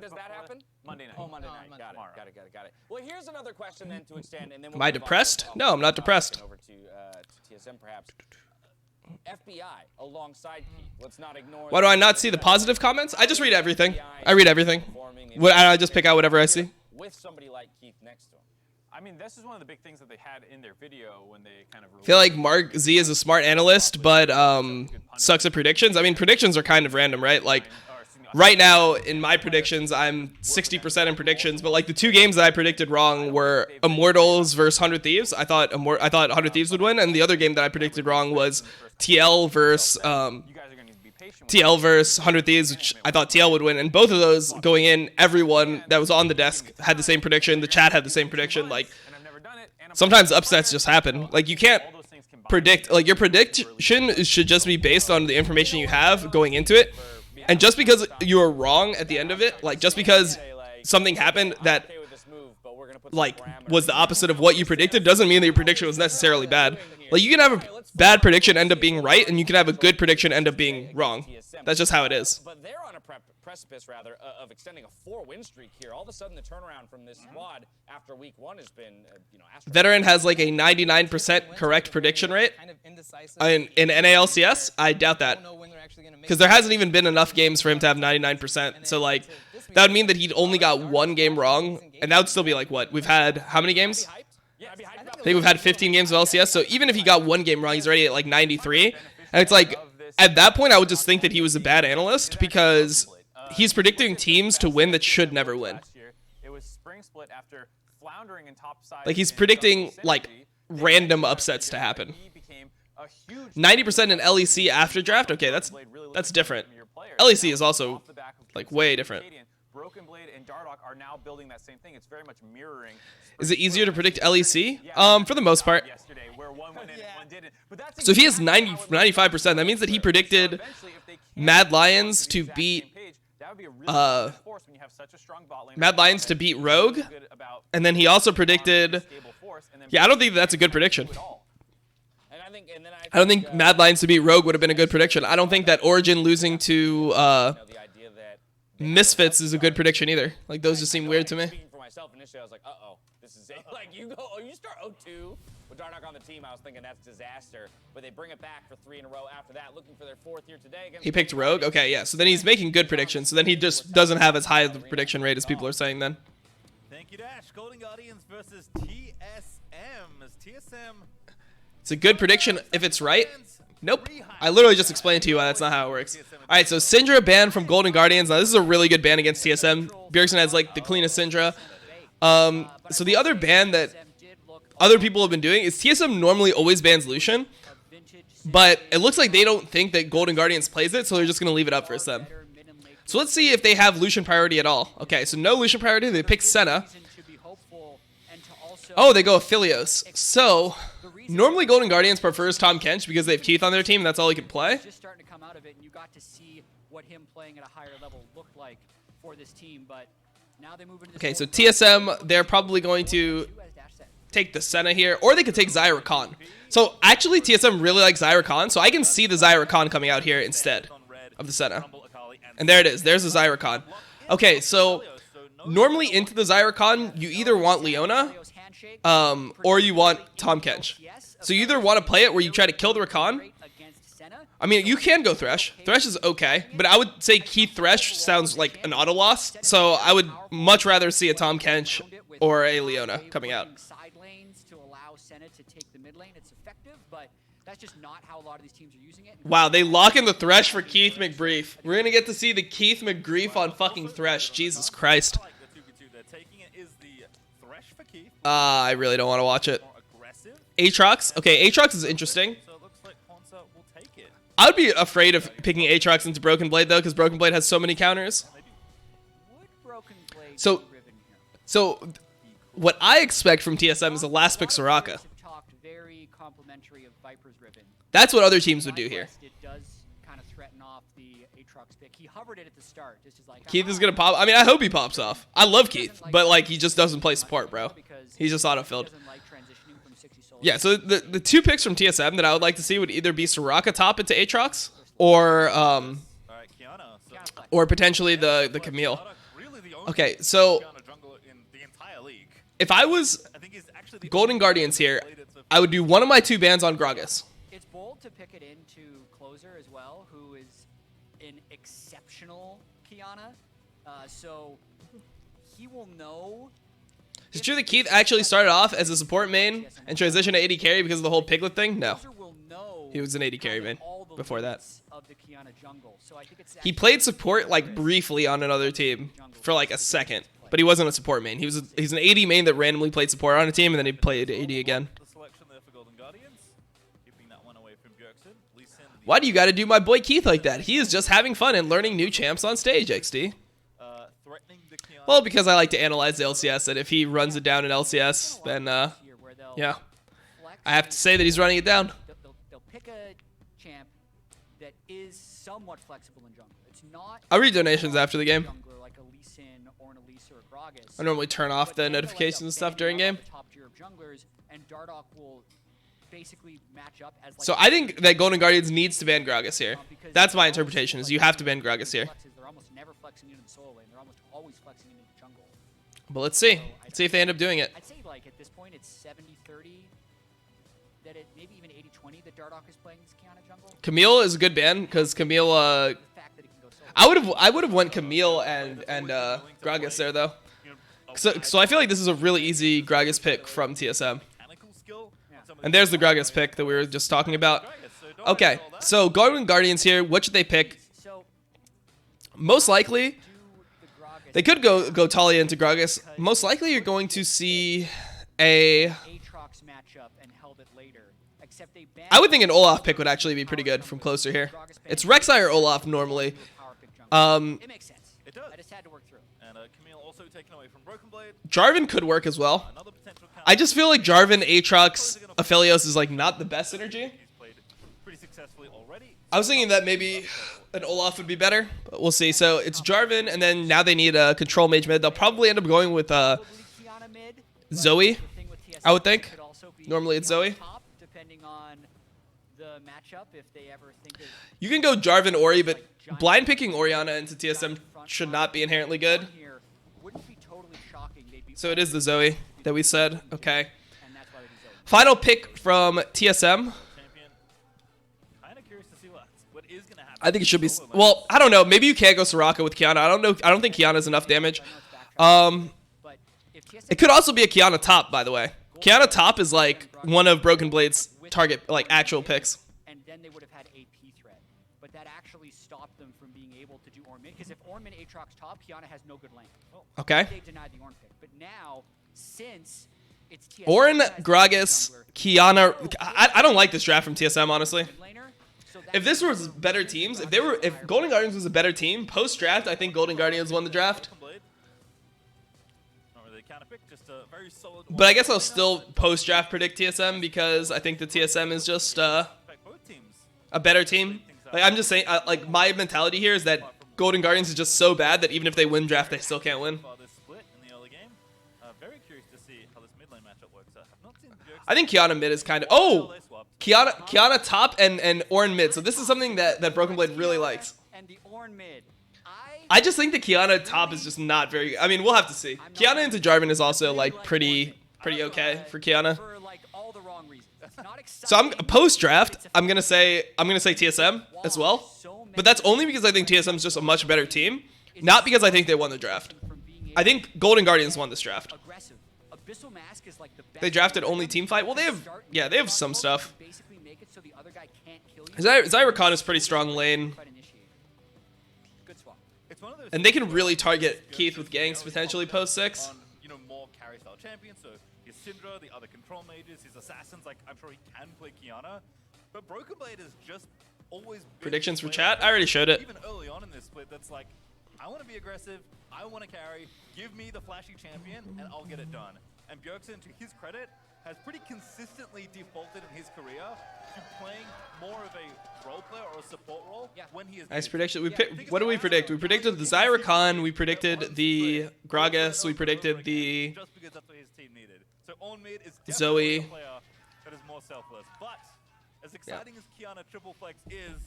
When does that happen? Monday night. Oh, Monday night. Got it. Well, here's another question then to extend, and then Am I depressed? No, I'm not depressed. Over to TSM perhaps. FBI alongside Keith. Let's not ignore. Why do I not see the positive comments? I just read everything. I read everything. I just pick out whatever I see. With somebody like Keith next to him. I mean, this is one of the big things that they had in their video when they kind of. I feel like Mark Z is a smart analyst, but sucks at predictions. I mean, predictions are kind of random, right? Like, right now in my predictions, I'm 60% in predictions, but like the 2 games that I predicted wrong were Immortals versus 100 Thieves. I thought 100 Thieves would win, and the other game that I predicted wrong was TL versus 100 Thieves, which I thought TL would win. And both of those going in, everyone that was on the desk had the same prediction. The chat had the same prediction. Like, sometimes upsets just happen. Like, you can't predict. Like, your prediction should just be based on the information you have going into it. And just because you were wrong at the end of it, like, just because something happened that, like, was the opposite of what you predicted, doesn't mean that your prediction was necessarily bad. Like, you can have a bad prediction end up being right, and you can have a good prediction end up being wrong. That's just how it is. But they're on a precipice, rather, of extending a 4-win streak here. All of a sudden, the turnaround from this squad after week 1 has been, Veteran has like a 99% correct prediction rate in NALCS. I doubt that, because there hasn't even been enough games for him to have 99%. So like, that would mean that he'd only got 1 game wrong, and that would still be like, what? We've had how many games? I think we've had 15 games of LCS, so even if he got 1 game wrong, he's already at like 93. And it's like, at that point, I would just think that he was a bad analyst, because he's predicting teams to win that should never win. Like, he's predicting like random upsets to happen. 90% in LEC after draft? Okay, that's different. LEC is also like way different. Broken Blade and Dardoch are now building that same thing. It's very much mirroring. Is it easier to predict LEC? For the most part. So if he has 95%, that means that he predicted Mad Lions to beat Rogue, and then he also predicted. Yeah, I don't think that's a good prediction. I don't think Mad Lions to beat Rogue would have been a good prediction. I don't think that Origin losing to Misfits is a good prediction either. Like, those just seem weird to me. Speaking for myself, initially I was like, this is it. Like, you start 0-2 with Dardoch on the team. I was thinking that's disaster, but they bring it back for 3 in a row after that, looking for their 4th here today. He picked Rogue. Okay, yeah. So then he's making good predictions. So then he just doesn't have as high of the prediction rate as people are saying. Then. Thank you, Dash. Golden Guardians versus TSM. As TSM. It's a good prediction if it's right. Nope. I literally just explained to you why that's not how it works. All right, so Syndra banned from Golden Guardians. Now, this is a really good ban against TSM. Bjergsen has, like, the cleanest Syndra. So the other ban that other people have been doing is TSM normally always bans Lucian, but it looks like they don't think that Golden Guardians plays it, so they're just going to leave it up for them. So let's see if they have Lucian priority at all. Okay, so no Lucian priority. They pick Senna. Oh, they go Aphelios. So normally Golden Guardians prefers Tom Kench because they have Keith on their team, and that's all he can play. Just starting to come out of it, and you got to see what him playing at a higher level looked like for this team. But now they move into. Okay, so TSM, they're probably going to take the Senna here, or they could take Zyra Khan. So actually, TSM really likes Zyra Khan, so I can see the Zyra Khan coming out here instead of the Senna. And there it is. There's the Zyra Khan. Okay, so normally into the Zyra Khan, you either want Leona, or you want Tom Kench. So you either want to play it where you try to kill the Rakan. I mean, you can go Thresh. Thresh is okay, but I would say Keith Thresh sounds like an auto loss. So I would much rather see a Tom Kench or a Leona coming out. Wow, they lock in the Thresh for Keith McBrief. We're going to get to see the Keith McGrief on fucking Thresh. Jesus Christ. I really don't want to watch it. Aatrox. Okay, Aatrox is interesting. I would be afraid of picking Aatrox into Broken Blade, though, because Broken Blade has so many counters. So what I expect from TSM is a last pick Soraka. That's what other teams would do here. Keith is going to pop. I mean, I hope he pops off. I love Keith, but, like, he just doesn't play support, bro. He's just auto-filled. Yeah, so the 2 picks from TSM that I would like to see would either be Soraka top into Aatrox, or potentially the Camille. the only Okay, so Kiana jungler in the entire league. if I was I think he's actually the Golden only Guardians here, played it so I would do one of my 2 bans on Gragas. It's bold to pick it into Closer as well, who is an exceptional Kiana. So he will know. Is it true that Keith actually started off as a support main and transitioned to AD carry because of the whole Piglet thing? No. Closer will know He was an AD carry kind main of all the before that. limits of the Kiana jungle. So I think it's He played support like briefly on another team for like a second, but he wasn't a support main. He's an AD main that randomly played support on a team and then he played AD again. The selection there for Golden Guardians, keeping that one away from Bjergsen. Lee Sin, the Why do you got to do my boy Keith like that? He is just having fun and learning new champs on stage, XD. threatening the Kiana. Well, because I like to analyze the LCS, and if he runs it down in LCS, then yeah, I have to say that he's running it down. They'll pick a champ that is somewhat flexible in jungle. It's not. I'll read donations after the game. Jungler like a Lee Sin or an Elisa or Gragas. I normally turn off the notifications and stuff during game. Top tier of junglers, and Dardoch will basically match up as like So I think that Golden Guardians needs to ban Gragas here. That's my interpretation, is you have to ban Gragas here. They're almost never flexing into the solo lane. They're almost always flexing into the jungle. But let's see. Let's see if they end up doing it. I'd say like at this point it's 70-30. That it maybe even 80-20 that Dardoch is playing this Kiana jungle. Camille is a good ban because Camille. The fact that it can go solo. I would have went Camille and Gragas there though. So I feel like this is a really easy Gragas pick from TSM. Mechanical skill. And there's the Gragas pick that we were just talking about. Okay, so Golden Guardians here. What should they pick? So Most likely, do the Gragas they could go Talia into Gragas. Most likely, you're going to see a. Aatrox matchup and held it later. Except they banned I would think an Olaf pick would actually be pretty good from closer here. It's Rek'Sai or Olaf normally. power pick jungle. Um, It makes sense. It does. I just had to work through. And Camille also taken away from Broken Blade. Jarvan could work as well. Another potential counter. I just feel like Jarvan, Aatrox, Aphelios is like not the best synergy. He's played pretty successfully already. I was thinking that maybe an Olaf would be better, but we'll see. So it's Jarvan, and then now they need a control mage mid. They'll probably end up going with Probably Kiana mid. but Zoe. the thing with TSM I would think. could also be Normally it's Kiana Zoe. top, depending on the matchup, if they ever think of You can go Jarvan Ori, but blind picking Orianna into TSM should not be inherently good. here, wouldn't be totally shocking. They'd be So it is the Zoe that we said. Okay. and that's why they do Zoe. Final pick from TSM. Champion. Kind of curious to see what is going to happen. I think it should be. Well, I don't know. Maybe you can't go Soraka with Kiana. I don't know. I don't think Kiana's enough damage. But if TSM It could also be a Kiana top, by the way. Kiana top is like one of Broken Blade's target, like actual picks. and then they would have had AP threat, but that actually stopped them from being able to do Ornn mid. Because if Ornn mid Aatrox top, Kiana has no good lane. Okay. They denied the Ornn pick, but now since it's TSM Ornn, that has the Gragas, jungler, Kiana. I don't like this draft from TSM, honestly. mid laner, so If this was better teams, if Golden Guardians was a better team post draft, I think Golden Guardians won the draft. Broken Blade. Not really a counter pick, just a very solid. But I guess I'll still post draft predict TSM because I think the TSM is just In fact, both teams. a better team. Like I'm just saying, like my mentality here is that Golden Guardians is just so bad that even if they win draft, they still can't win. For this split in the early game. Very curious to see how this mid lane matchup works out. Have not seen Bjergsen. I think Kiana mid is kind of. Oh, Kiana top and Ornn mid. So this is something that Broken Blade really likes. and the Ornn mid. I just think the Kiana top is just not very. I mean, we'll have to see. Kiana into Jarvan is also like pretty okay for Kiana. For like all the wrong reasons. It's not So I'm exciting. post draft. I'm gonna say TSM as well, but that's only because I think TSM is just a much better team, not because I think they won the draft. From being I think Golden Guardians won this draft. aggressive. Abyssal Mask is like the best. They drafted only team fight. Well, they have some stuff. Basically make it so the other guy can't kill you. Zyra Khan is pretty strong lane, Fight initiate. Good swap. It's one of those and they can things really where target Bjergsen Keith with ganks potentially post 6. on, more carry style champions. So his Syndra, the other control mages, his assassins. Like I'm sure he can play Kiana, but Broken Blade is just always been Predictions for this chat? player, I already showed it. Even early on in this split, that's like, I want to be aggressive. I want to carry. Give me the flashy champion, and I'll get it done. And Bjergsen, to his credit, has pretty consistently defaulted in his career to playing more of a role player or a support role when he is. Nice needed. prediction. We Yeah, picked. What did we predict? We predicted the Zyra Khan. We predicted the Gragas. We predicted the Just because that's what his team needed. So Ornn mid is Zoe. definitely a player that is more selfless. But as exciting as Kiana triple flex is,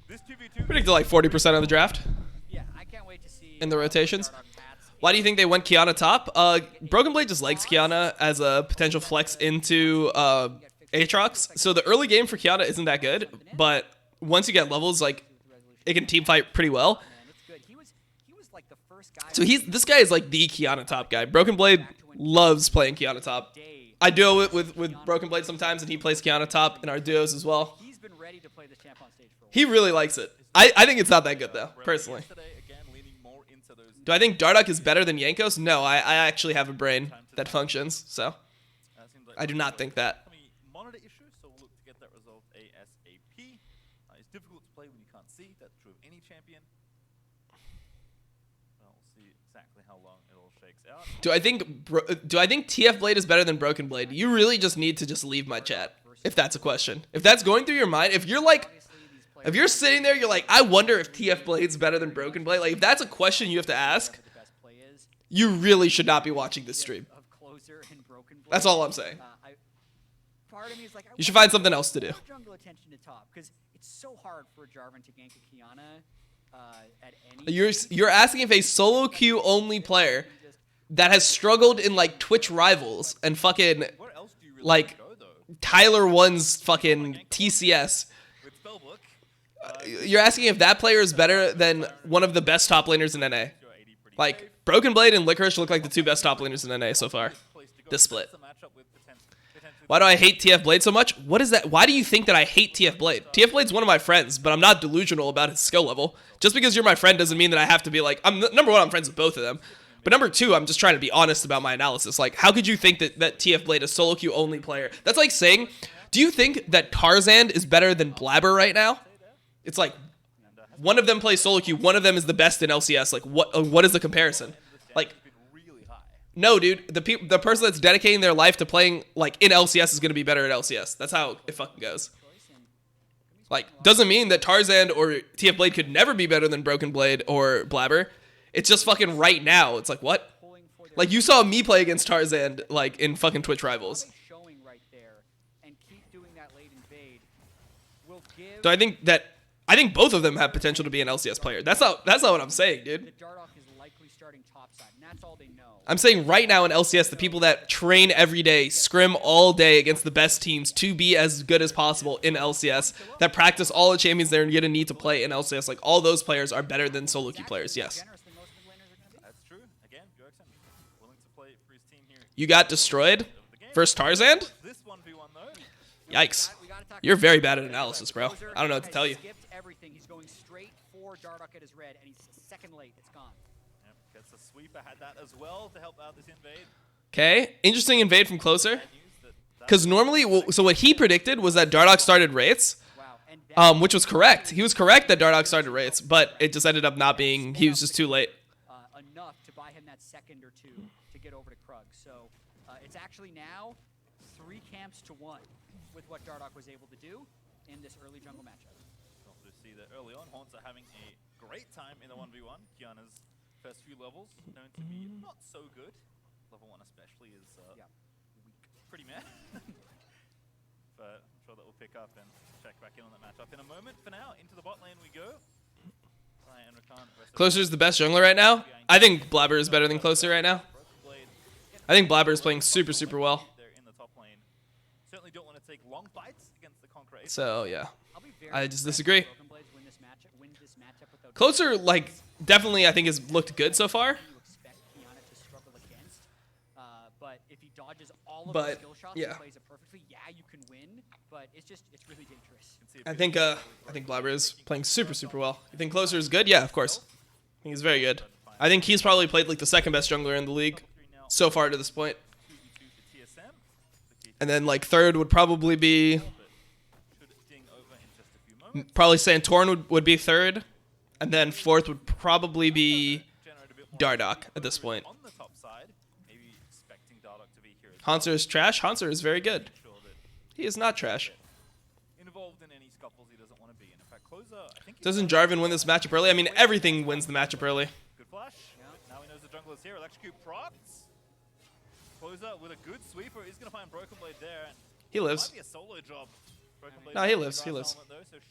this 2v2 predicted like 40% of the draft. Yeah, I can't wait to see In the rotations? Dardoch Pats Why do you think they went Kiana top? Broken Blade just likes Kiana as a potential flex into Aatrox. So the early game for Kiana isn't that good, but once you get levels, like, it can team fight pretty well. So this guy is like the Kiana top guy. Broken Blade loves playing Kiana top. I duo it with Broken Blade sometimes, and he plays Kiana top in our duos as well. He really likes it. I think it's not that good though, personally. Do I think Dardoch is better than Jankos? No, I actually have a brain that functions, so I do not think that. Monitor issue, so we'll look to get that resolved ASAP. It's difficult to play when you can't see. That's true of any champion. Well, we'll see exactly how long it all shakes out. Do I think TF Blade is better than Broken Blade? You really just need to just leave my chat if that's a question. If that's going through your mind, if you're like, if you're sitting there, you're like, I wonder if TF Blade's better than Broken Blade. Like, if that's a question you have to ask, you really should not be watching this stream. That's all I'm saying. You should find something else to do. Jungle attention to top because it's so hard for Jarvan to gank a Kiana at any. You're asking if a solo queue only player that has struggled in like Twitch rivals and fucking like Tyler One's fucking TCS. You're asking if that player is better than one of the best top laners in NA. Like, Broken Blade and Licorice look like the two best top laners in NA so far. This split. Why do I hate TF Blade so much? What is that? Why do you think that I hate TF Blade? TF Blade's one of my friends, but I'm not delusional about his skill level. Just because you're my friend doesn't mean that I have to be like, number one, I'm friends with both of them. But number two, I'm just trying to be honest about my analysis. Like, how could you think that TF Blade, a solo queue only player? That's like saying, do you think that Tarzan is better than Blabber right now? It's like, one of them plays solo queue, one of them is the best in LCS. Like, what is the comparison? Like, no, dude. The person that's dedicating their life to playing like in LCS is gonna be better at LCS. That's how it fucking goes. Like, doesn't mean that Tarzan or TF Blade could never be better than Broken Blade or Blabber. It's just fucking right now. It's like, what? Like, you saw me play against Tarzan like in fucking Twitch rivals. So I think both of them have potential to be an LCS player. That's not what I'm saying, dude. I'm saying right now in LCS, the people that train every day, scrim all day against the best teams to be as good as possible in LCS, that practice all the champions they're going to need to play in LCS, like all those players are better than solo queue players, yes. That's true. Again, Bjergsen willing to play for his team here. You got destroyed versus Tarzan? This 1v1 though. Yikes. You're very bad at analysis, bro. I don't know what to tell you. He's going straight for Dardoch at his red, and he's second late. It's gone. Yep, gets a sweeper, had that as well to help out this invade. Okay, interesting invade from Closer. Because normally, so what he predicted was that Dardoch started Wraiths, which was correct. He was correct that Dardoch started Wraiths, but it just ended up not being, he was just too late. Enough to buy him that second or two to get over to Krug. So it's actually now 3 camps to 1 with what Dardoch was able to do in this early jungle matchup. To see that early on, Haunts are having a great time in the 1v1. Kiana's first few levels known to be not so good. Level 1 especially is weak. Pretty meh. But I'm sure that we'll pick up and check back in on that matchup in a moment. For now, into the bot lane we go. Closer's the best jungler right now. I think Blabber is better than Closer right now. I think Blabber is playing super, super well. Certainly don't want to take long fights against the Conqueror. So, yeah. I just disagree. Closer, like, definitely, I think, has looked good so far. But, yeah. You can win, but it's really dangerous. I think Blabber is playing super, super well. You think Closer is good? Yeah, of course. I think he's very good. I think he's probably played like the second best jungler in the league so far to this point. And then like third would probably be Santorin would be third, and then fourth would probably be Dardoch at this point. Hanser is trash. Hanser is very good. He is not trash. Doesn't Jarvan win this matchup early? I mean, everything wins the matchup early. Good flash. Now he knows the jungle is here. Electrocute procs. Closer with a good sweeper. He's going to find Broken Blade there. He lives. Might be a solo job. No, he lives. He lives.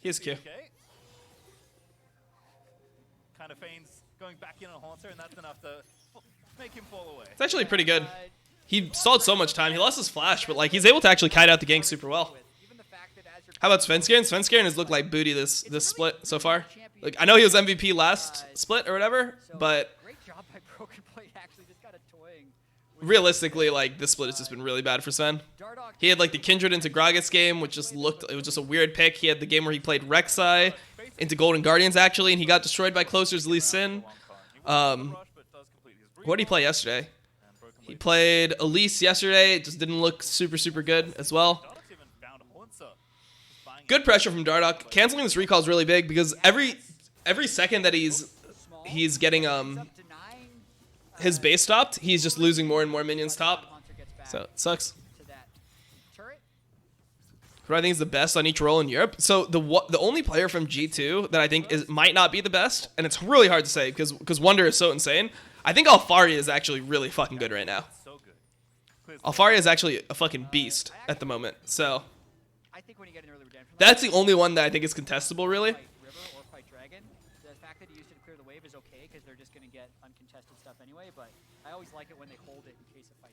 He is Q. Kind of feigns going back in on Haunter, and that's enough to It's actually pretty good. He stalled so much time. He lost his flash, but like he's able to actually kite out the gank super well. How about Svenskeren? Svenskeren has looked like booty this split so far. Like I know he was MVP last split or whatever, but Great job by Broken Blade, actually just got a toying. realistically, like this split has just been really bad for Sven. He had like the Kindred into Gragas game, which just looked, it was just a weird pick. He had the game where he played Rek'Sai into Golden Guardians actually, and he got destroyed by Closer's Lee Sin. What did he play yesterday? He played Elise yesterday. It just didn't look super good as well. Good pressure from Dardoch. Canceling this recall is really big because every second that he's getting his base stopped, he's just losing more and more minions top. So it sucks. Who I think is the best on each role in Europe. So the only player from G2 that I think might not be the best, and it's really hard to say because Wonder is so insane. I think Alfaria is actually really fucking good right now. Alfaria is actually a fucking beast at the moment. So that's the only one that I think is contestable, really.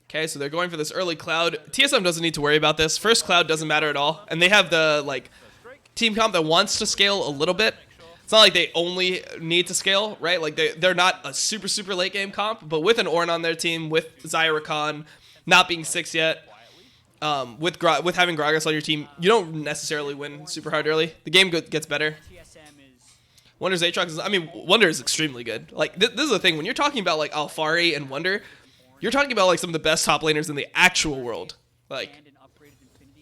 Okay, so they're going for this early Cloud. TSM doesn't need to worry about this. First Cloud doesn't matter at all. And they have the like team comp that wants to scale a little bit. It's not like they only need to scale, right? Like they're not a super late game comp, but with an Ornn on their team, with Zyra not being 6 yet, with having Gragas on your team, you don't necessarily win super hard early. The game gets better. Wonder's Aatrox is, I mean, Wonder is extremely good. Like this is the thing when you're talking about like Alfari and Wonder, you're talking about like some of the best top laners in the actual world. Like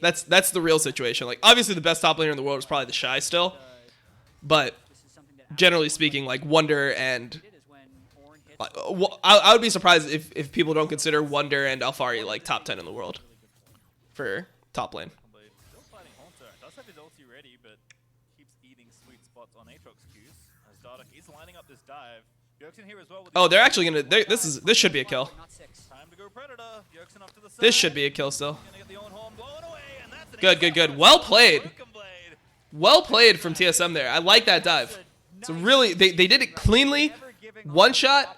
that's the real situation. Like obviously the best top laner in the world is probably the Shy still, but generally speaking, like Wonder and I would be surprised if people don't consider Wonder and Alfari like top 10 in the world for top lane. Oh, they're actually gonna. This should be a kill. This should be a kill still. Good. Well played. Well played from TSM there. I like that dive. So really, they did it cleanly. One shot.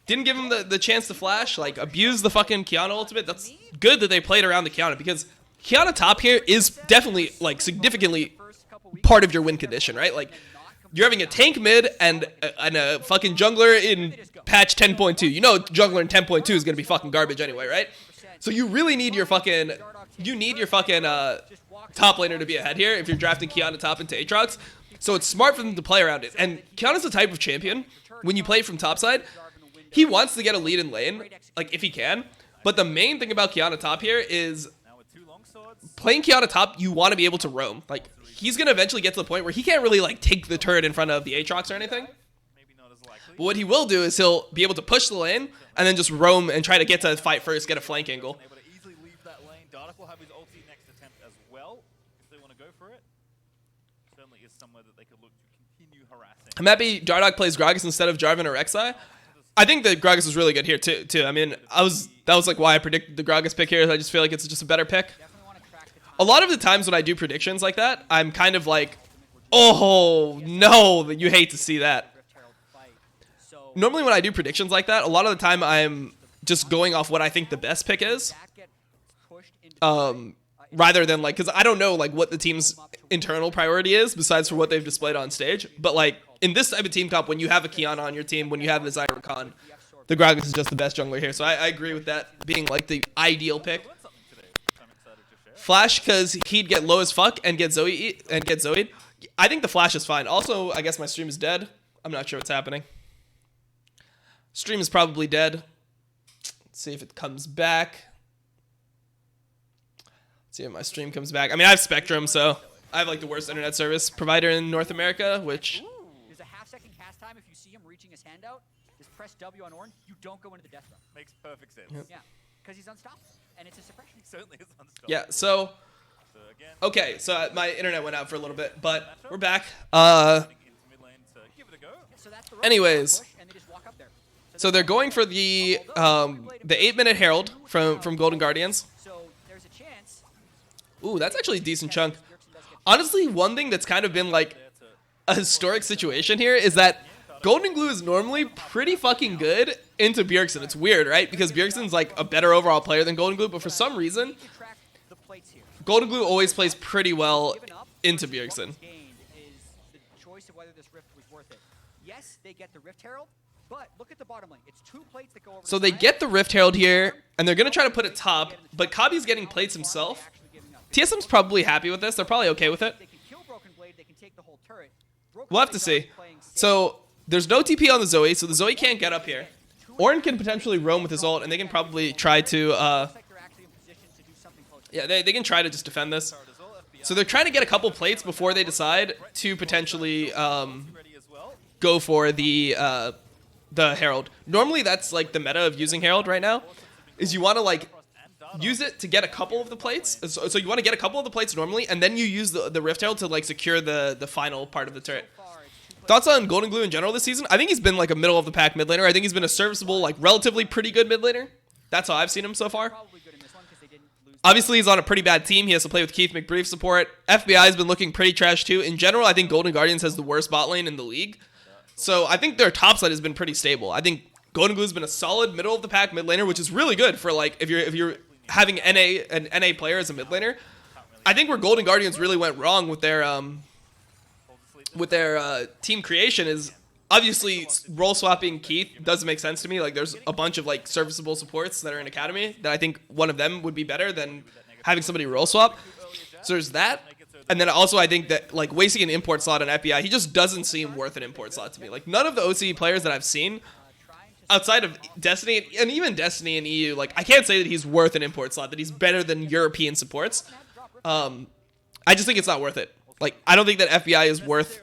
Didn't give him the chance to flash. Like abuse the fucking Kiana ultimate. That's good that they played around the Kiana because Kiana top here is definitely like significantly part of your win condition, right? Like you're having a tank mid and a fucking jungler in patch 10.2. You know jungler in 10.2 is gonna be fucking garbage anyway, right? So you really need your fucking top laner to be ahead here if you're drafting Kiana top into Aatrox. So it's smart for them to play around it. And Kiana's the type of champion when you play from topside, he wants to get a lead in lane, like if he can. But the main thing about Kiana top here is playing Kiana top, you want to be able to roam. Like he's gonna eventually get to the point where he can't really like take the turret in front of the Aatrox or anything. But what he will do is he'll be able to push the lane and then just roam and try to get to fight first, get a flank angle. I'm happy Dardoch plays Gragas instead of Jarvan or Rek'Sai. I think that Gragas is really good here too. I mean, that was like why I predicted the Gragas pick here. I just feel like it's just a better pick. A lot of the times when I do predictions like that, I'm kind of like, oh no, you hate to see that. Normally when I do predictions like that, a lot of the time I'm just going off what I think the best pick is. Rather than like, because I don't know like what the team's internal priority is besides for what they've displayed on stage. But like in this type of team comp, when you have a Kiana on your team, when you have the Zyra, the Gragas is just the best jungler here. So I agree with that being like the ideal pick. Flash because he'd get low as fuck and get Zoe. I think the Flash is fine. Also, I guess my stream is dead. I'm not sure what's happening. Stream is probably dead. Let's see if it comes back. See if my stream comes back. I mean, I have Spectrum, so I have like the worst internet service provider in North America, which... There's a half-second cast time. If you see him reaching his hand out, just press W on Ornn. You don't go into the death run. Makes perfect sense. Yeah, because he's unstoppable, and it's a suppression. He certainly is unstoppable. Yeah, so... Okay, so my internet went out for a little bit, but we're back. Anyways, so they're going for the 8-minute Herald from Golden Guardians. Ooh, that's actually a decent chunk. Honestly, one thing that's kind of been like a historic situation here is that Golden Glue is normally pretty fucking good into Bjergsen. It's weird, right? Because Bjergsen's like a better overall player than Golden Glue, but for some reason, Golden Glue always plays pretty well into Bjergsen. Yes, they get the Rift Herald, but look at the bottom lane. It's 2 plates that go over. So they get the Rift Herald here, and they're going to try to put it top, but Kabi's getting plates himself. TSM's probably happy with this. They're probably okay with it. They can kill Broken Blade, they can take the whole turret. We'll have to see. So there's no TP on the Zoe, so the Zoe can't get up here. Ornn can potentially roam with his ult, and they can probably try to... yeah, they can try to just defend this. So they're trying to get a couple plates before they decide to potentially go for the Herald. Normally that's like the meta of using Herald right now, is you want to like use it to get a couple of the plates. So you want to get a couple of the plates normally, and then you use the Rift Herald to like secure the final part of the turret. Thoughts on Golden Glue in general this season? I think he's been like a middle of the pack mid laner. I think he's been a serviceable, like relatively pretty good mid laner. That's how I've seen him so far. Obviously, he's on a pretty bad team. He has to play with Keith McBrief support. FBI has been looking pretty trash too. In general, I think Golden Guardians has the worst bot lane in the league. So I think their top side has been pretty stable. I think Golden Glue's been a solid middle of the pack mid laner, which is really good for like if you're having an NA player as a mid laner. I think where Golden Guardians really went wrong with their team creation is obviously role swapping Keith doesn't make sense to me. Like there's a bunch of like serviceable supports that are in Academy that I think one of them would be better than having somebody role swap. So there's that. And then also I think that like wasting an import slot on FBI, he just doesn't seem worth an import slot to me. Like none of the OCE players that I've seen outside of Destiny and even Destiny and EU, like I can't say that he's worth an import slot, that he's better than European supports. I just think it's not worth it. Like I don't think that FBI is worth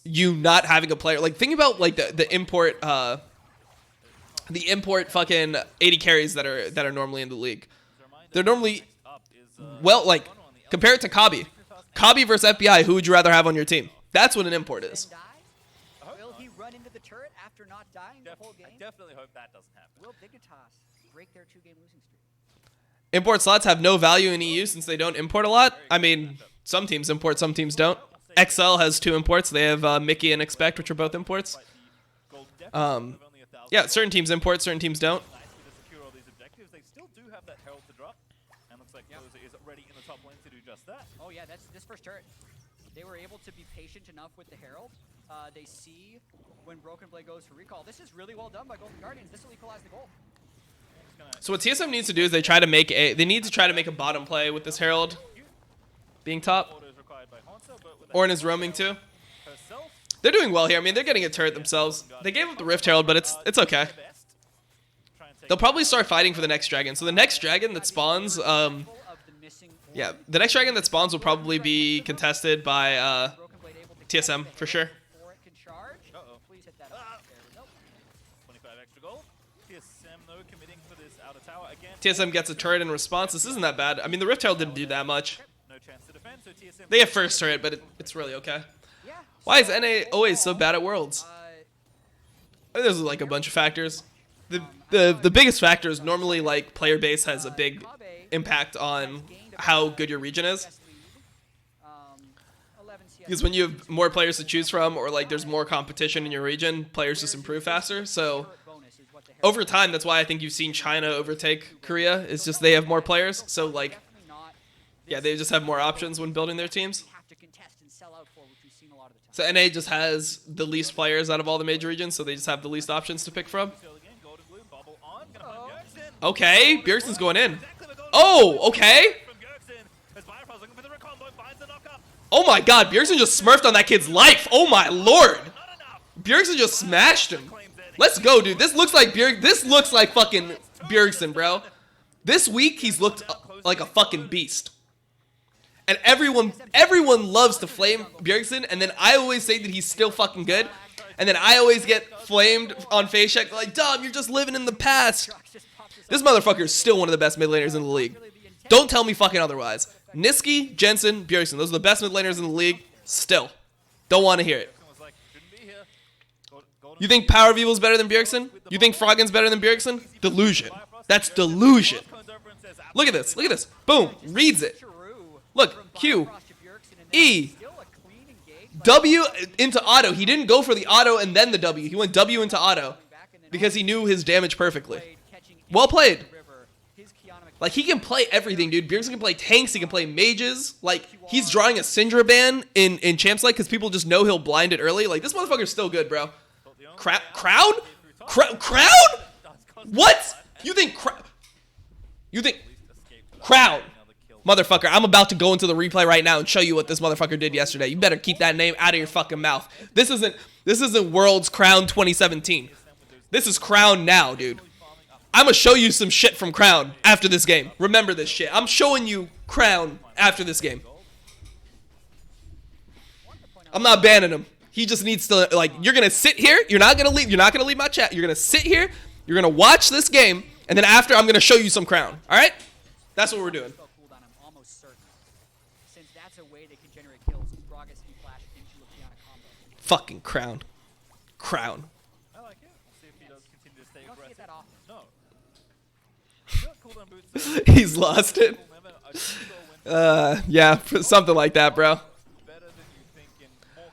you not having a player. Like think about like the import fucking 80 carries that are normally in the league. They're normally well like compare it to Kabi. Kabi versus FBI, who would you rather have on your team? That's what an import is. Will he run into the turret after not dying the whole game? I definitely hope that doesn't happen. Will Dignitas break their 2-game losing streak? Import slots have no value in EU since they don't import a lot. I mean, some teams import, some teams don't. XL has 2 imports. They have Mickey and Expect, which are both imports. Yeah, certain teams import, certain teams don't. They still do have that Herald to drop, and looks like Dozer is ready in the top lane to do just that. Oh yeah, that's this first turret. They were able to be patient enough with the Herald. They see when Broken Blade goes for recall. This is really well done by Golden Guardians. This will equalize the goal. So what TSM needs to do is they need to try to make a bottom play with this Herald being top. Ornn is roaming too. They're doing well here. I mean, they're getting a turret themselves. They gave up the Rift Herald, but it's okay. They'll probably start fighting for the next dragon. So the next dragon that spawns, yeah, the next dragon that spawns will probably be contested by TSM for sure. TSM gets a turret in response. This isn't that bad. I mean, the Rift Herald didn't do that much. They have first turret, but it's really okay. Why is NA always so bad at Worlds? I mean, there's like a bunch of factors. The biggest factor is normally like player base has a big impact on how good your region is. Because when you have more players to choose from, or like there's more competition in your region, players just improve faster. So over time, that's why I think you've seen China overtake Korea. It's just they have more players. So like, yeah, they just have more options when building their teams. So NA just has the least players out of all the major regions, so they just have the least options to pick from. Okay, Bjergsen's going in. Oh, okay. Oh my god, Bjergsen just smurfed on that kid's life. Oh my lord. Bjergsen just smashed him. Let's go, dude. This looks like fucking Bjergsen, bro. This week he's looked like a fucking beast. And everyone loves to flame Bjergsen, and then I always say that he's still fucking good. And then I always get flamed on face check like, Dom, you're just living in the past. This motherfucker is still one of the best mid laners in the league. Don't tell me fucking otherwise. Niski, Jensen, Bjergsen. Those are the best mid laners in the league. Still. Don't want to hear it. You think Power of Evil is better than Bjergsen? You think Froggen's better than Bjergsen? Delusion. That's delusion. Look at this. Look at this. Boom. Reads it. Look. Q. E. W into auto. He didn't go for the auto and then the W. He went W into auto because he knew his damage perfectly. Well played. Like, he can play everything, dude. Bjergsen can play tanks. He can play mages. Like, he's drawing a Syndra ban in Champs League because people just know he'll blind it early. Like, this motherfucker's still good, bro. Crown? Crown? What? You think Crown? Motherfucker, I'm about to go into the replay right now and show you what this motherfucker did yesterday. You better keep that name out of your fucking mouth. This isn't World's Crown 2017. This is Crown now, dude. I'm gonna show you some shit from Crown after this game. Remember this shit. I'm showing you Crown after this game. I'm not banning him. He just needs to, like, you're gonna sit here. You're not gonna leave my chat. You're gonna sit here. You're gonna watch this game, and then after, I'm gonna show you some Crown. All right? That's what we're doing. Fucking Crown. Crown. I like it. We'll see if he does continue to stay aggressive. No. He's lost it. Yeah, something like that, bro.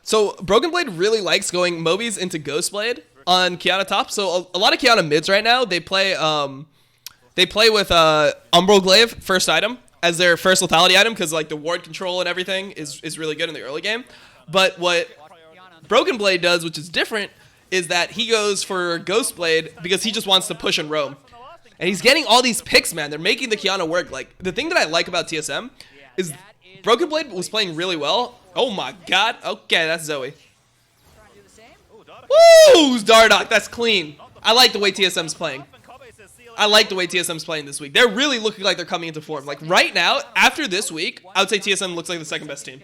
So Broken Blade really likes going Mobies into Ghostblade on Kiana top. So a lot of Kiana mids right now, they play with Umbral Glaive first item as their first lethality item because like the ward control and everything is really good in the early game. But what Broken Blade does, which is different, is that he goes for Ghostblade because he just wants to push and roam. And he's getting all these picks, man. They're making the Kiana work. Like, the thing that I like about TSM is Broken Blade was playing really well. Oh my god. Okay, that's Zoe. Woo! Dardoch, that's clean. I like the way TSM's playing. I like the way TSM's playing this week. They're really looking like they're coming into form. Like, right now, after this week, I would say TSM looks like the second best team.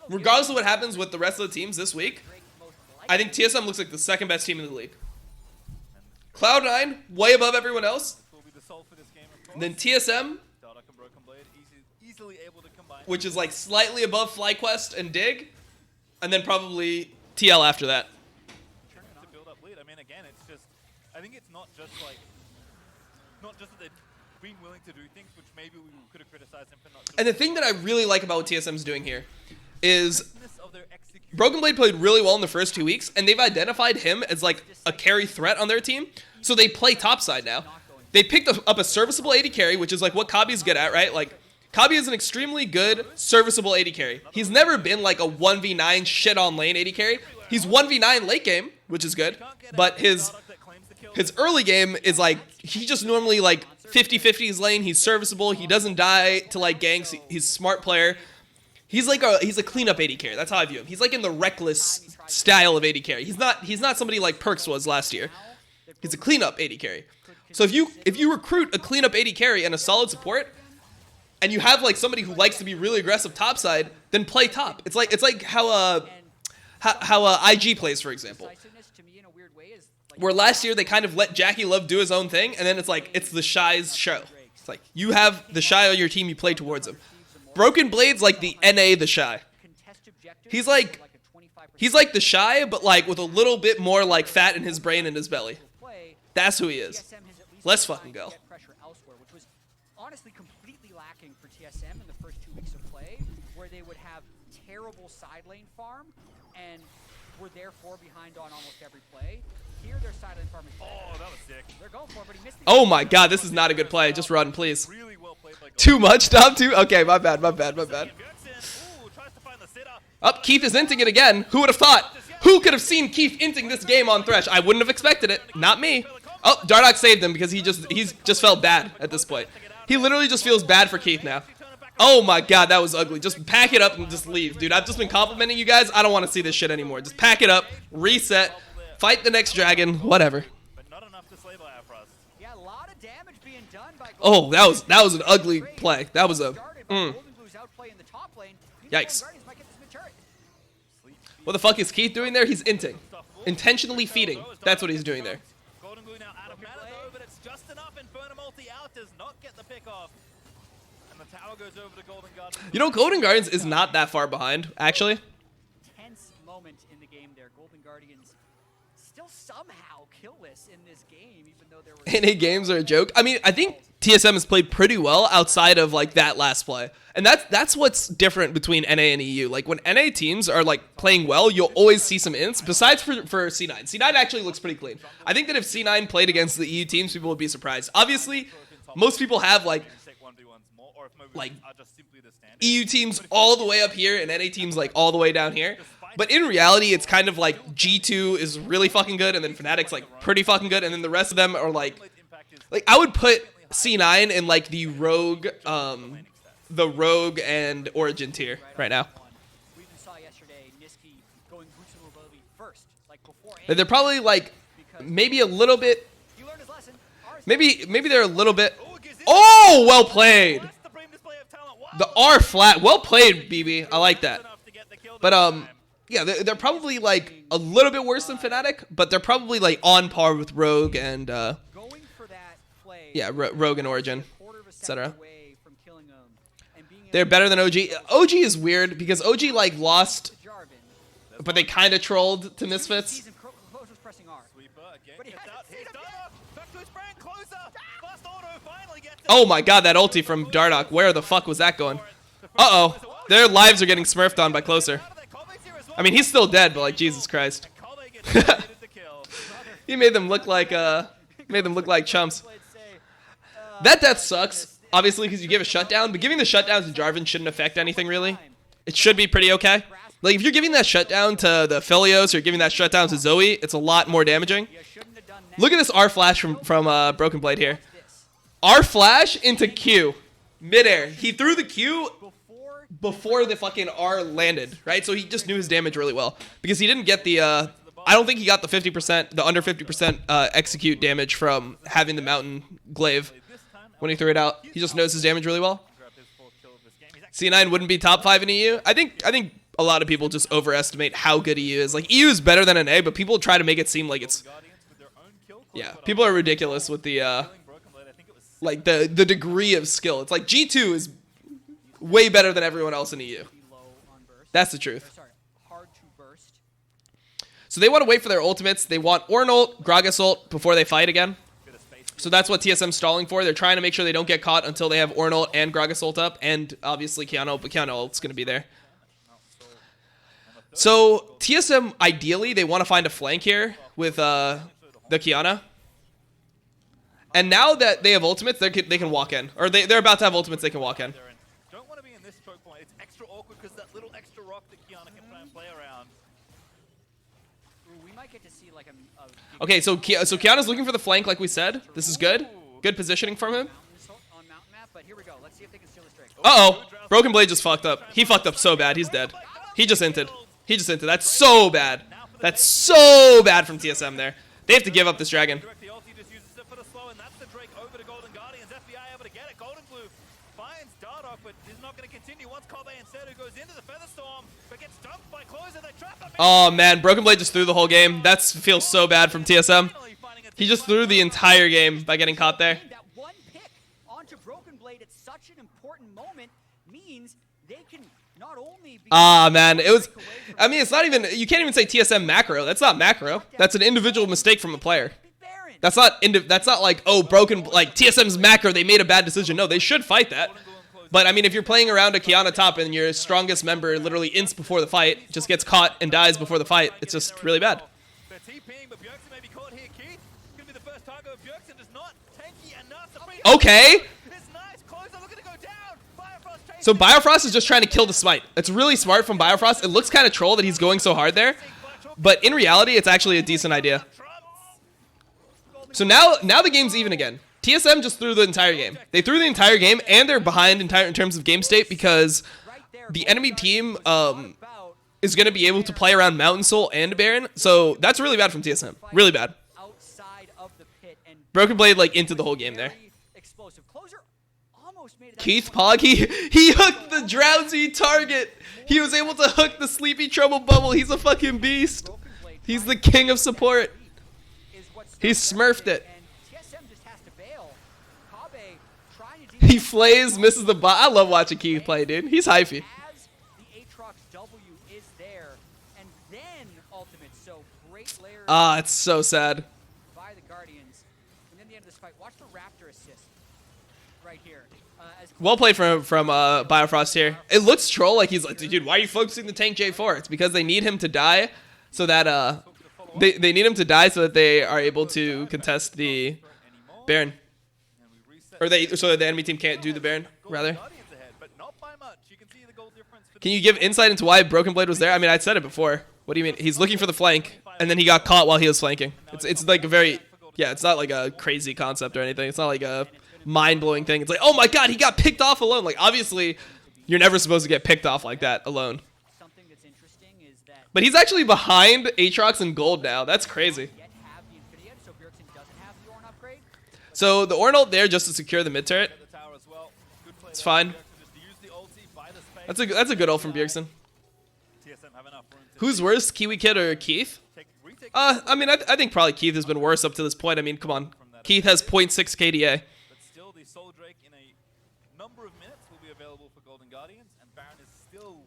Regardless of what happens with the rest of the teams this week, I think TSM looks like the second best team in the league. Cloud9, way above everyone else. And then TSM, which is like slightly above FlyQuest and Dig. And then probably TL after that. To build up lead. I mean, again, it's just, I think it's not just that they're being willing to do things, which maybe we could have criticized them for not doing. And the thing that I really like about what TSM's doing here is Broken Blade played really well in the first 2 weeks, and they've identified him as like a carry threat on their team. So they play topside now. They picked up a serviceable AD carry, which is like what Kabi's good at, right? Like, Kabi is an extremely good serviceable AD carry. He's never been like a 1v9 shit on lane AD carry. He's 1v9 late game, which is good, but his early game is like, he just normally like 50-50 his lane. He's serviceable. He doesn't die to like ganks. He's a smart player. He's a cleanup AD carry. That's how I view him. He's like in the reckless style of AD carry. He's not somebody like Perks was last year. He's a cleanup AD carry. So if you recruit a cleanup AD carry and a solid support, and you have like somebody who likes to be really aggressive topside, then play top. It's like how IG plays, for example. Where last year they kind of let Jackie Love do his own thing, and then it's like it's the Shy's show. It's like you have the Shy on your team, you play towards him. Broken Blade's like the NA the Shy. He's like the Shy, but like with a little bit more like fat in his brain and his belly. That's who he is. Let's fucking go. Which was honestly completely lacking for TSM in the first 2 weeks of play, where they would have terrible side lane farm and were therefore behind on almost every play. Here their side lane farm is that was sick. They're going for it, but he missed the Oh my god, this is not a good play. Just run, please. Really well played by Too much, Dom, too? Okay, my bad. Oh, Keith is inting it again. Who would have thought? Who could have seen Keith inting this game on Thresh? I wouldn't have expected it. Not me. Oh, Dardoch saved him because he's just felt bad at this point. He literally just feels bad for Keith now. Oh my god, that was ugly. Just pack it up and just leave. Dude, I've just been complimenting you guys. I don't want to see this shit anymore. Just pack it up, reset, fight the next dragon, whatever. Oh, that was an ugly play. That was a Yikes. What the fuck is Keith doing there? He's inting. Intentionally feeding. That's what he's doing there. You know, Golden Guardians is not that far behind, actually. Tense moment in the game there. Golden Guardians still somehow killless in this game, even though there were NA games are a joke. I mean, I think TSM has played pretty well outside of like that last play. And that's what's different between NA and EU. Like when NA teams are like playing well, you'll always see some ints. Besides for C9. C9 actually looks pretty clean. I think that if C9 played against the EU teams, people would be surprised. Obviously, most people have like EU teams all the way up here and NA teams like all the way down here. But in reality, it's kind of like G2 is really fucking good, and then Fnatic's like pretty fucking good, and then the rest of them are like I would put C9 in like the Rogue and Origin tier right now. We even saw yesterday Niski going Boots and Mobility first, like before. They're probably like maybe a little bit. He learned his lesson. Maybe they're a little bit. Oh, well played. The R flat, well played, BB. I like that. But yeah, they're probably like a little bit worse than Fnatic, but they're probably like on par with Rogue and yeah, Rogue and Origin, etc. They're better than OG. OG is weird because OG like lost, but they kind of trolled to Misfits. Oh my god, that ulti from Dardoch. Where the fuck was that going? Uh-oh. Their lives are getting smurfed on by Closer. I mean, he's still dead, but like, Jesus Christ. He made them look like chumps. That death sucks, obviously, because you give a shutdown, but giving the shutdown to Jarvan shouldn't affect anything, really. It should be pretty okay. Like, if you're giving that shutdown to the Philios or giving that shutdown to Zoe, it's a lot more damaging. Look at this R flash from Broken Blade here. R flash into Q. Midair. He threw the Q before the fucking R landed, right? So he just knew his damage really well. Because he didn't get the, I don't think he got the 50%, the under 50% execute damage from having the Mountain Glaive when he threw it out. He just knows his damage really well. C9 wouldn't be top 5 in EU. I think a lot of people just overestimate how good EU is. Like, EU is better than NA, but people try to make it seem like it's... Yeah, people are ridiculous with the, like, the degree of skill. It's like G2 is way better than everyone else in EU. That's the truth. So they want to wait for their ultimates. They want Ornn ult, Gragas ult before they fight again. So that's what TSM's stalling for. They're trying to make sure they don't get caught until they have Ornn ult and Gragas ult up, and obviously Kiana ult, but Kiana ult's going to be there. So TSM, ideally, they want to find a flank here with the Kiana. And now that they have ultimates, they can walk in. Or they're about to have ultimates, they can walk in. Don't want to be in this choke point. It's extra awkward because that little extra rock that Kiana can play around. We might get to see like a okay, so Kiana's looking for the flank, like we said. This is good. Good positioning from him. on mountain map, but here we go. Let's see if they can steal this Drake. Uh-oh. Broken Blade just fucked up. He fucked up so bad. He's dead. He just inted. He just inted. That's so bad. That's so bad from TSM there. They have to give up this dragon. Oh man, Broken Blade just threw the whole game. That feels so bad from TSM. He just threw the entire game by getting caught there. That one pick onto Broken Blade at such an important moment means they can not only be man, it was... I mean, it's not even... You can't even say TSM macro. That's not macro. That's an individual mistake from a player. That's not like, oh, Broken... Like, TSM's macro, they made a bad decision. No, they should fight that. But, I mean, if you're playing around a Kiana top and your strongest member literally ints before the fight, just gets caught and dies before the fight, it's just really bad. Okay. So Biofrost is just trying to kill the smite. It's really smart from Biofrost. It looks kind of troll that he's going so hard there. But in reality, it's actually a decent idea. So now the game's even again. TSM just threw the entire game. They threw the entire game, and they're behind in terms of game state because the enemy team is going to be able to play around Mountain Soul and Baron. So that's really bad from TSM. Really bad. Broken Blade like into the whole game there. Keith Poggy, he hooked the drowsy target. He was able to hook the sleepy trouble bubble. He's a fucking beast. He's the king of support. He smurfed it. He flays, misses the bot. I love watching Keith play, dude. He's hyphy. great layers Ah, it's so sad. by the Guardians. And then the end of this fight, watch the Raptor assist right here. As Well played from Biofrost here. It looks troll, like he's like, dude, why are you focusing the tank J4? It's because they need him to die so that they need him to die so that they are able to contest the Baron. Or so that the enemy team can't do the Baron, rather. Guardians ahead, but not by much. You can see the goal difference for Can you give insight into why Broken Blade was there? I mean, I said it before. What do you mean? He's looking for the flank, and then he got caught while he was flanking. It's like a very, yeah, it's not like a crazy concept or anything. It's not like a mind-blowing thing. It's like, oh my god, he got picked off alone. Like, obviously, you're never supposed to get picked off like that alone. something that's interesting is that But he's actually behind Aatrox and Gold now. That's crazy. yet have the Infinity Edge, so Bjergsen doesn't have the Ornn upgrade. So the Ornn ult there just to secure the mid turret. the tower as well. Good play It's there. fine. Bjergsen just to use the ulti, buy the space. That's a good ult from Bjergsen. TSM have enough room to Who's worse, Kiwi Kid or Keith? retake I mean, I think probably Keith has been worse up to this point. I mean, come on. Keith has 0.6 KDA. but still the Soul Drake in a number of minutes will be available for Golden Guardians, and Baron is still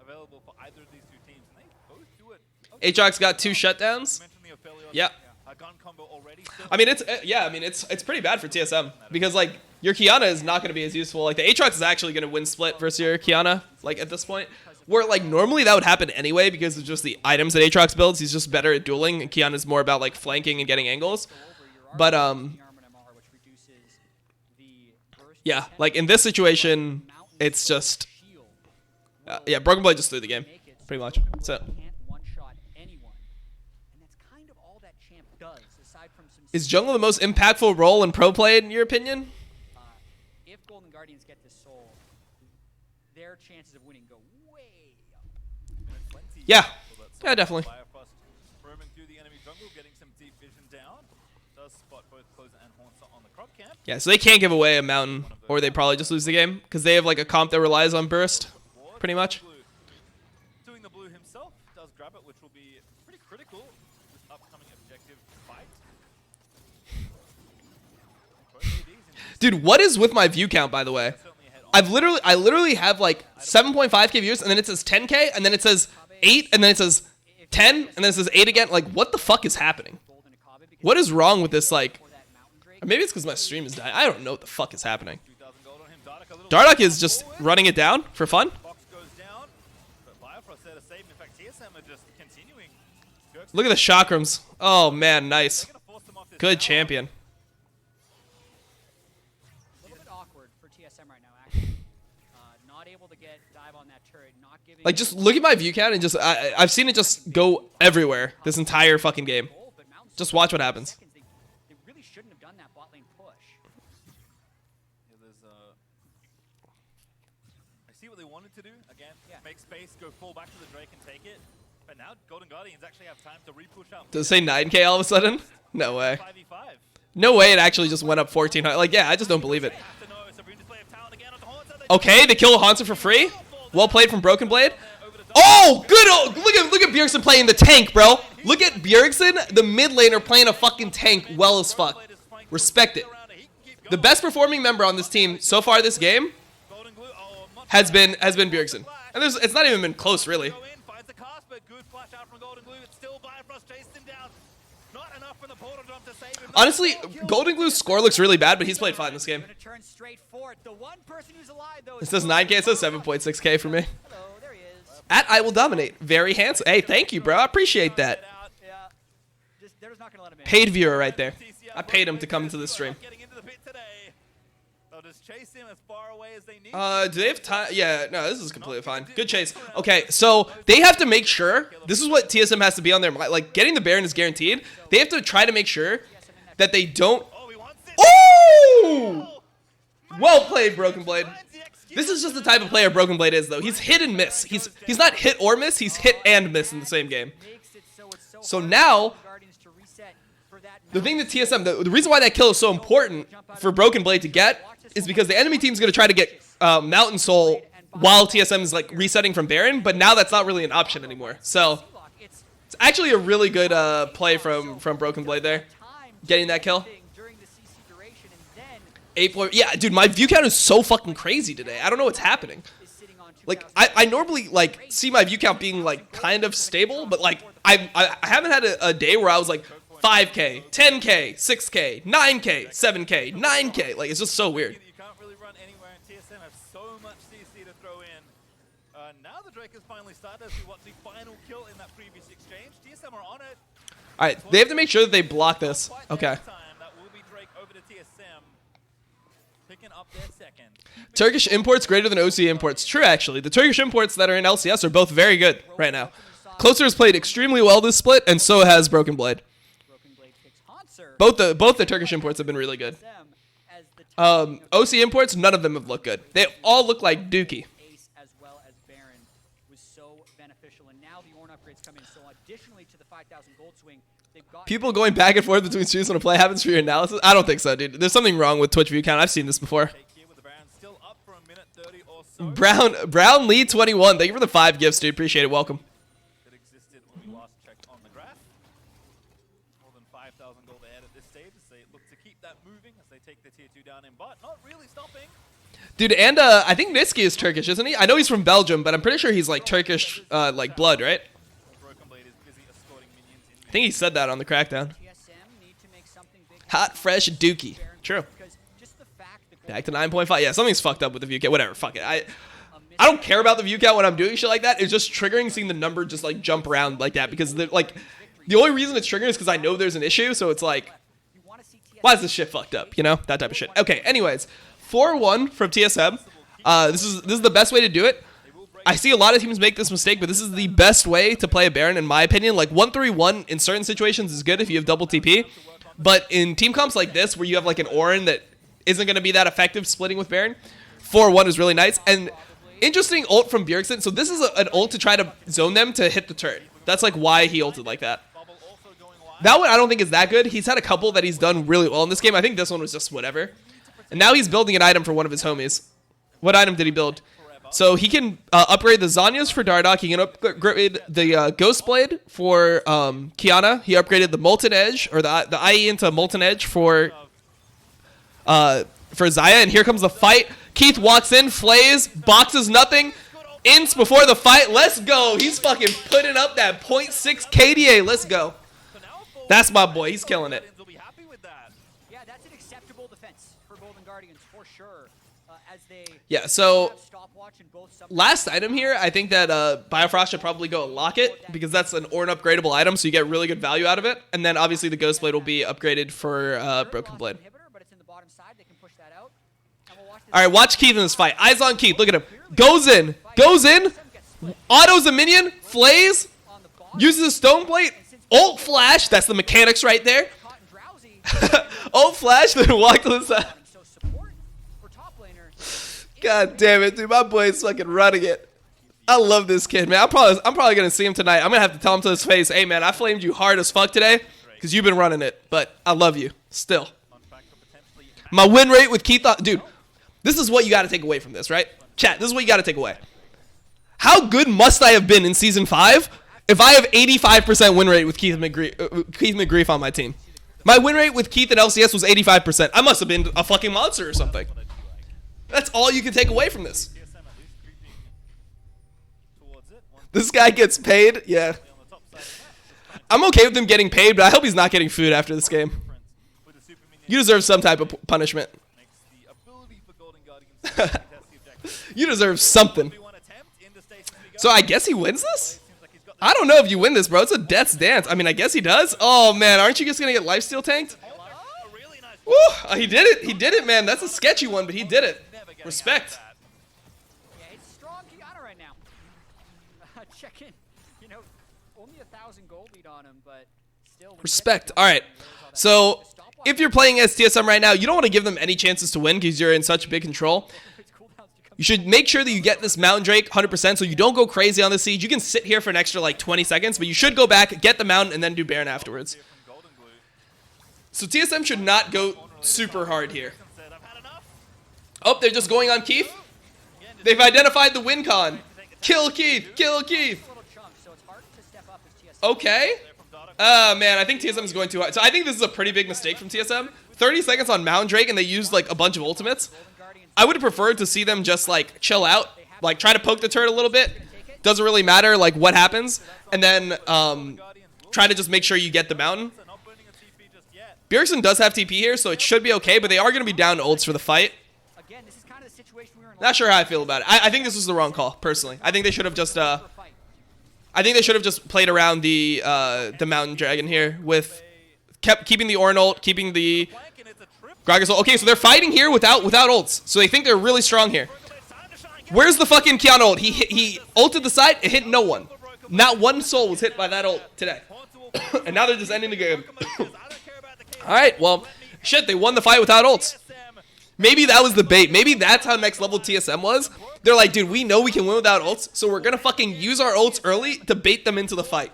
available for either of these two teams, and they both do it. Okay. Aatrox got 2 shutdowns. You mentioned the Ophelia, Yeah. gun combo already. Still I mean, it's pretty bad for TSM because like your Kiana is not going to be as useful. Like the Aatrox is actually going to win split versus your Kiana. Like at this point, where like normally that would happen anyway because of just the items that Aatrox builds. He's just better at dueling, and Kiana's more about like flanking and getting angles. But yeah, like in this situation, it's just yeah, Broken Blade just threw the game, pretty much. That's it. Can't one-shot anyone, and that's kind of all that champ does, aside from some. Is jungle the most impactful role in pro play in your opinion? If Golden Guardians get this soul, their chances of winning go way up. Yeah, yeah, definitely. Bifrost roaming through the enemy jungle, getting some deep vision down. Does spot both Closer and Haunter on the crop camp. Yeah, so they can't give away a mountain, or they probably just lose the game because they have like a comp that relies on burst, pretty much. Blue. Doing the blue himself does grab it, which will be pretty critical this upcoming objective fight. Both ADs in Dude, what is with my view count, by the way? certainly ahead on I literally have like 7.5k views, and then it says 10k, and then it says 8, and then it says 10, and then it says 8 again. Like, what the fuck is happening? Golden Akabe because What is wrong with this? Like, for that Mountain Drake. or maybe it's because my stream is dying. I don't know what the fuck is happening. 2,000 gold on him. Dardoch a little Dardoch is just running it down for fun. Box goes down, but Bifrost there to save him. In fact, TSM are just continuing. Bjergsen, Look at the chakrams. Oh man, nice. they're gonna force them off this Good tower. champion. A little bit awkward for TSM right now, actually. Not able to get dive on that turret, not giving. Like, just look at my view count and just I've seen it just go everywhere this entire fucking game. goal, but Mountain's Just watch what happens. seconds, they really shouldn't have done that bot lane push. Yeah, there's I see what they wanted to do. Again, Yeah. make space, go fall back to the Drake and take it. But now Golden Guardians actually have time to re-push out. Does it say 9k all of a sudden? No way. 5v5. No way it actually just went up 1400. Like, yeah, I just don't believe it. Have to know, Sabrina display of talent again onto Haunter. They Okay, they kill Hansa for free. Well played from Broken Blade. Oh, good. Oh, look at Bjergsen playing the tank, bro. Look at Bjergsen, the mid laner, playing a fucking tank well as fuck. Respect it. The best performing member on this team so far this game Golden Glue, has been Bjergsen. And it's not even been close, really. Go in, finds the cast, but good flash out from Golden Glue. It's still Bifrost chased him down. Not enough from the portal jump to save him. Honestly, Golden Glue's score looks really bad, but he's played fine this game. Gonna turn straight for it. The one person who's alive though. It says 9k, it says 7.6k for me. Hello, there he is. At IWILLDOMINATE. Very handsome. Hey, thank you, bro. I appreciate that. Yeah. They're just not gonna let him in. Paid viewer right there. I paid him to come into the stream. Getting into the pit today. They'll just chase him as far away as they need. Do they have time? Yeah, no, this is completely fine. Good chase. Okay, so they have to make sure, this is what TSM has to be on their mind. Like, getting the Baron is guaranteed. They have to try to make sure that they don't... Oh, he wants it. Oh! Well played, Broken Blade. This is just the type of player Broken Blade is, though. He's hit and miss. He's not hit or miss, he's hit and miss in the same game. Makes it so it's So hard now, for the Guardians to reset for that the thing that TSM, the reason why that kill is so important for Broken Blade to get is because the enemy team's going to try to get Mountain Soul while TSM is like resetting from Baron, but now that's not really an option anymore. So It's it's actually a really good play from Broken Blade there, time getting that kill. during the CC duration and then 8 point. Yeah, dude, my view count is so fucking crazy today. I don't know what's happening. is sitting on 2,000. Like I normally like see my view count being like kind of stable, but like I haven't had a day where I was like 5K, 10K, 6K, 9K, 7K, 9K. Like, it's just so weird. You can't really run anywhere, and TSM have so much CC to throw in. Now the Drake has finally started as we watch the final kill in that previous exchange. TSM are on it. All right, they have to make sure that they block this. Okay. That will be Drake over to TSM, picking up their second. Turkish imports greater than OC imports. True, actually. The Turkish imports that are in LCS are both very good right now. Closer has played extremely well this split, and so has Broken Blade. Both the Turkish imports have been really good. OC imports, none of them have looked good. They all look like Dookie. As well as Baron was so beneficial, and now the Ornn upgrades come in. So additionally to the 5,000 gold swing, they've got People going back and forth between streams when a play happens for your analysis? I don't think so, dude. There's something wrong with Twitch view count. I've seen this before. Brown lead 21. Thank you for the 5 gifts, dude. Appreciate it. Welcome. That existed when we last checked on the graph. More than 5,000 gold ahead at this stage as they look to keep that moving as they take the tier 2 down in bot. Not really stopping. Dude, and I think Niski is Turkish, isn't he? I know he's from Belgium, but I'm pretty sure he's like Turkish, like blood, right? Broken Blade is busy escorting minions in. I think he said that on the Crackdown. TSM need to make something big. Hot, fresh Dookie. True. Because just the fact that Back to 9.5. Yeah, something's fucked up with the view count. Whatever, fuck it. I don't care about the view count when I'm doing shit like that. It's just triggering seeing the number just like jump around like that because like the only reason it's triggering is because I know there's an issue. So it's like, you want to see TSM why is this shit fucked up? You know, that type of shit. Okay, anyways, 4-1 from TSM. This is the best way to do it. I see a lot of teams make this mistake, but this is the best way to play a Baron in my opinion. Like 1-3-1 in certain situations is good if you have double TP, but in team comps like this where you have like an Ornn that isn't going to be that effective splitting with Baron, 4-1 is really nice. And interesting ult from Bjergsen. So this is an ult to try to zone them to hit the turret. That's like why he ulted like that. That one I don't think is that good. He's had a couple that he's done really well in this game. I think this one was just whatever. And now he's building an item for one of his homies. What item did he build? So he can upgrade the Zhonya's for Dardoch. He can upgrade the Ghost Blade for Kiana. He upgraded the Molten Edge, or the IE into Molten Edge for Xayah. And here comes the fight. Keith walks in, flays, boxes nothing. Ints before the fight. Let's go. He's fucking putting up that 0.6 KDA. Let's go. That's my boy. He's killing it. Yeah, that's an acceptable defense for Golden Guardians for sure. As they Yeah, so have stopwatch in both sub last item here, I think that Biofrost should probably go Locket because that's an Ornn upgradable item, so you get really good value out of it. And then obviously the Ghost Blade will be upgraded for Broken Blade. inhibitor, but it's in the bottom side. They can push that out. And we'll watch this All right, watch Keith in this fight. Eyes on Keith. Look at him. Goes in, autos a minion, flays, on the bottom. uses a stone plate, ult flash. That's the mechanics right there. Caught and drowsy. Ult flash, then walk to the side. So support for top laner. God damn it, dude. My boy's fucking running it. I love this kid, man. I'm probably gonna see him tonight. I'm gonna have to tell him to his face, hey man, I flamed you hard as fuck today because you've been running it. But I love you still. My win rate with Keith, dude. This is what you got to take away from this, right? Chat, this is what you got to take away. How good must I have been in Season 5 if I have 85% win rate with Keith McGrief on my team? My win rate with Keith and LCS was 85%. I must have been a fucking monster or something. That's all you can take away from this. This guy gets paid? Yeah. I'm okay with him getting paid, but I hope he's not getting food after this game. You deserve some type of punishment. You deserve something. So I guess he wins this? I don't know if you win this, bro. It's a death's dance. I mean, I guess he does. Oh, man. Aren't you just going to get lifesteal tanked? Woo! He did it. He did it, man. That's a sketchy one, but he did it. Respect. Yeah, it's strong Kiana right now. Check in. You know, only 1,000 gold lead on him, but still. Respect. All right. So if you're playing as TSM right now, you don't want to give them any chances to win because you're in such big control. You should make sure that you get this Mountain Drake 100% so you don't go crazy on the siege. You can sit here for an extra like 20 seconds, but you should go back, get the Mountain, and then do Baron afterwards. So TSM should not go super hard here. Oh, they're just going on Keith. They've identified the win con. Kill Keith. Kill Keith. Okay. Man, I think TSM is going too hard. So I think this is a pretty big mistake from TSM. 30 seconds on Mountain Drake, and they used like a bunch of ultimates. I would have preferred to see them just like chill out, like try to poke the turret a little bit, doesn't really matter like what happens, and then try to just make sure you get the mountain. Bjergsen does have TP here, so it should be okay, but they are going to be down ults for the fight. Again, this is kind of the situation we were in. Not sure how I feel about it. I think this was the wrong call, personally. I think they should have just played around the Mountain Dragon here with keeping the Ornn ult, keeping the Gragas ult. Okay, so they're fighting here without ults, so they think they're really strong here. Where's the fucking Kiana ult? He ulted the side, it hit no one. Not one soul was hit by that ult today. And now they're just ending the game. Alright, well, shit, they won the fight without ults. Maybe that was the bait. Maybe that's how next level TSM was. They're like, dude, we know we can win without ults, so we're gonna fucking use our ults early to bait them into the fight.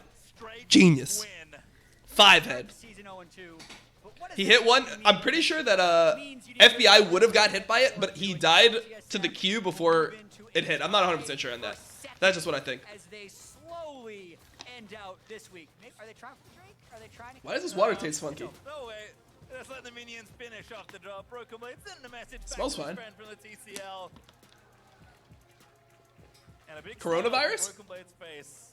Genius. 5-head. He hit one. I'm pretty sure that FBI would have got hit by it, but he died to the Q before it hit. I'm not 100% sure on that. That's just what I think. As they slowly end out this week. Are they trying for Drake? Are they trying to Why does this water taste funky? No way. Let's let the minions finish off the drop. Broken Blade sending a message back Smells to his fine. friend from the TCL. And a big Coronavirus? Broken Blade's face.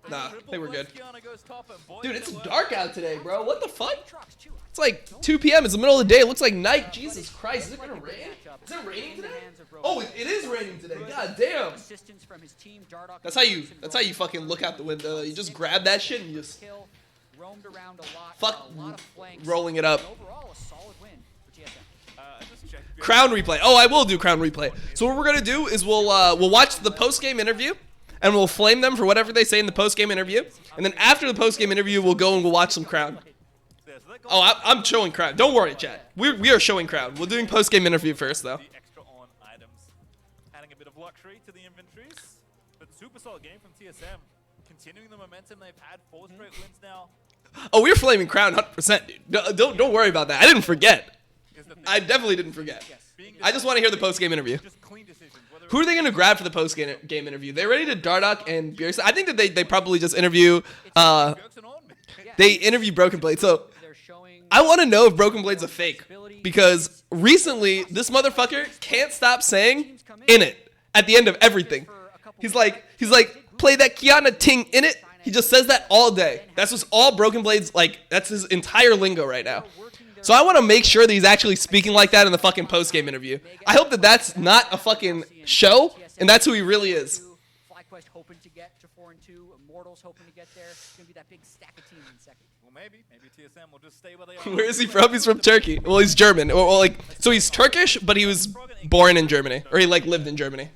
Nah, they were good. Kiana goes top and boy, Dude, it's it dark out today, bro. What the fuck? It's like 2 p.m. It's the middle of the day. It looks like night. Jesus Christ. Is it gonna rain? Is it raining today? Oh, it is raining today. God damn. That's how you fucking look out the window. You just grab that shit and you just fuck rolling it up. Crown replay. Oh, I will do crown replay. So what we're gonna do is we'll watch the post game interview. And we'll flame them for whatever they say in the post-game interview. And then after the post-game interview, we'll go and we'll watch some Crown. Oh, I'm showing Crown. Don't worry, chat. We are showing Crown. We're doing post-game interview first, though. the extra on items. Adding a bit of luxury to the inventories. But super solid game from TSM. Continuing the momentum they've had. 4 straight wins now. Oh, we're flaming Crown 100%, dude. Don't worry about that. I didn't forget. I definitely didn't forget. I just want to hear the post-game interview. Just clean decisions. Who are they going to grab for the post-game interview? They're ready to Dardoch and Bjergsen. I think that they probably just interview... they interview Broken Blade. So I want to know if Broken Blade's a fake. Because recently, this motherfucker can't stop saying "in it" at the end of everything. He's like, play that Kiana ting in it. He just says that all day. That's just all Broken Blade's like. That's his entire lingo right now. So I want to make sure that he's actually speaking like that in the fucking post-game interview. I hope that that's not a fucking show, and that's who he really is. FlyQuest hoping to get to 4-2, Immortals hoping to get there. It's gonna be that big stack of teams in second. Well, maybe TSM will just stay where they are. Where is he from? He's from Turkey. Well, he's German. So he's Turkish, but he was born in Germany, or he like lived in Germany.